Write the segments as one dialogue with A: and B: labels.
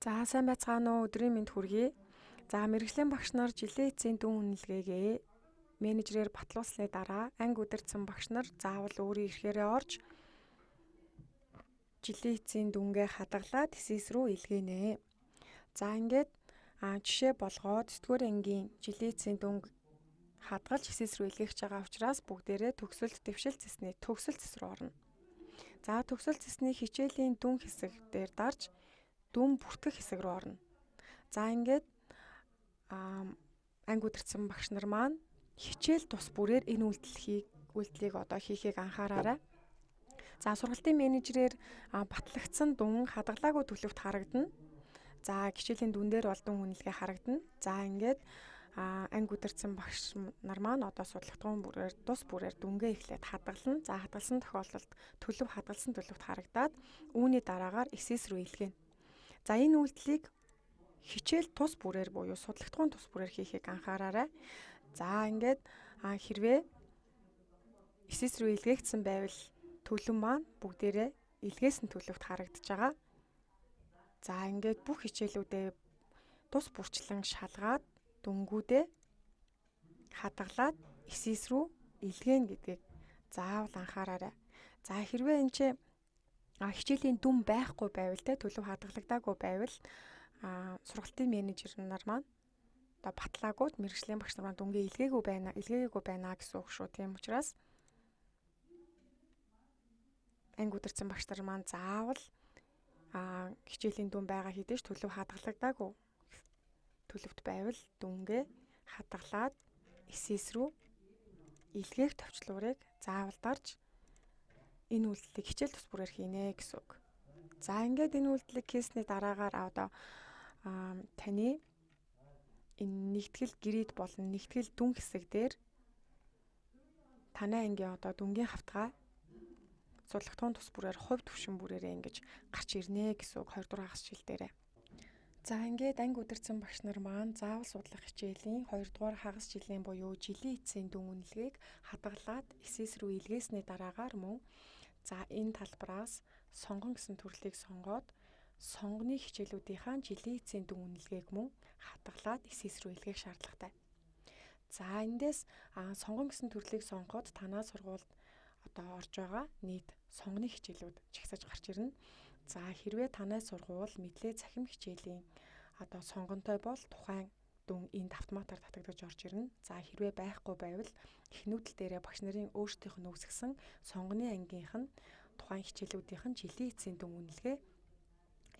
A: За сайн байцгаана уу, өдрийн мэнд хүргэе. За мэрэгжлийн багш нар жилийн эцсийн дүн үнэлгээгээ менежерээр батлуулсны дараа анги удирдсан багш нар заавал өөрийн эрхээрээ орж жилийн эцсийн дүнгээ хадгалаад эсэс рүү илгээнэ. За ингээд жишээ болгоод 9-р ангийн жилийн эцсийн дүнг хадгалж эсэс рүү илгээх байгаа учраас бүгдээрээ төгсөлт дэвшил цэсний төгсөл цэс рүү орно. За төгсөл цэсний хичээлийн дүн хэсэг дээр дарж дүн бүртгэх хэсэг рүү орно. За ингээд анги удирдсан багш нар маань хичээл тус бүрээр энэ үйлдэлийг одоо хийхийг анхаараарай. За сургалтын менежерээр батлагдсан дүн хадгалаагүй төлөвт харагдана. За хичээлийн дүн дээр бол дүн үнэлгээ харагдана. За ингээд анги удирдсан багш нар маань одоо судалгатгуун бүрээр тус бүрээр дүнгээ эхлээд хадгална. За хадгалсан тохиолдолд хадгалсан төлөвт харагдаад үүний дараагаар эсэс рүү илгээнэ. За энэ үйлдэлийг хичээл тус бүрээр буюу судалгатгуун тус бүрээр хийхийг анхаараарай. За ингээд хэрвээ эсэс рүү илгээгдсэн байвал төлөв маань бүгдээрээ илгээсэн төлөвт харагдаж байгаа. За ингээд бүх хичээлүүдээ тус бүрчлэн шалгаад дүнгүүдээ хадгалаад эсэс рүү илгээнэ гэдгийг заавал анхаараарай. За хэрвээ энэ чинь хичээлийн дүн байхгүй байвал төлөв хадгалагдаагүй байвал сургалтын менежер нар маань одоо батлаагүйд мэрэгжлийн багш нар маань дүнгээ илгээгүй байна гэсэн үг шүү. Тийм учраас анги удирдсан багш нар маань заавал хичээлийн дүн байгаа хэдий ч төлөв хадгалагдаагүй төлөвт байвал дүнгээ хадгалаад эсэс рүү илгээх товчлуурыг заавал дарж энэ үйлдэлийг хичээл тус бүрээр хийнэ гэсэн үг. За ингээд энэ үйлдэлийг хийсний дараагаар одоо таны энэ нэгтгэл гэрээд болон нэгтгэл дүн хэсэг дээр танай ангийн одоо дүнгийн хавтгай судалгатгуун тус бүрээр хувь төвшин бүрээрээ ингэж гарч ирнэ гэсэн үг 2 дугаар хагас жил дээрээ. За ингээд анги удирдсан багш нар маань заавал судлах хичээлийн 2 дугаар хагас жилийн буюу жилийн эцсийн дүн үнэлгээг хадгалаад эсэс рүү илгээсний дараагаар мөн за энэ талбараас сонгон гэсэн төрлийг сонгоод сонгоны хичээлүүдийнхаа жилийн эцсийн дүн үнэлгээг мөн хадгалаад эсэс рүү илгээх шаардлагатай. За эндээс сонгон гэсэн төрлийг сонгоход танаа сургуульд одоо орж байгаа нийт сонгоны хичээлүүд жагсаж гарч ирнэ. За хэрвээ танай сургууль мэдлээ цахим хичээлийн одоо сонгонтой бол тухайн дүн энд автоматар татагдаж орж ирнэ. За хэрвээ байхгүй байвал эхнүүдэл дээрээ багш нарын өөрсдийнх нь үүсгэсэн сонгоны ангийнх нь тухайн хичээлүүдийнх нь жилийн эцсийн дүн үнэлгээ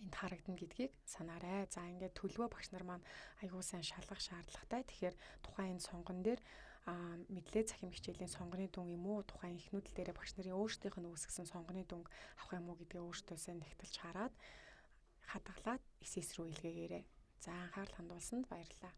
A: энд харагдана гэдгийг санаарай. За ингээд төлөвөө багш нар маань аягүй сайн шалгах шаардлагатай. Тэгэхээр тухайн энэ сонгон дээр мэдлээ цахим хичээлийн сонгоны дүн юм уу тухайн эхнүүдэл дээрээ багш нарын өөрсдийнх нь үүсгэсэн сонгоны дүнг авах юм уу гэдгээ өөртөөсөө нэгтэлж хараад хадгалаад эсэс рүү илгээгээрэй. За анхаарал хандуулсанд баярлалаа.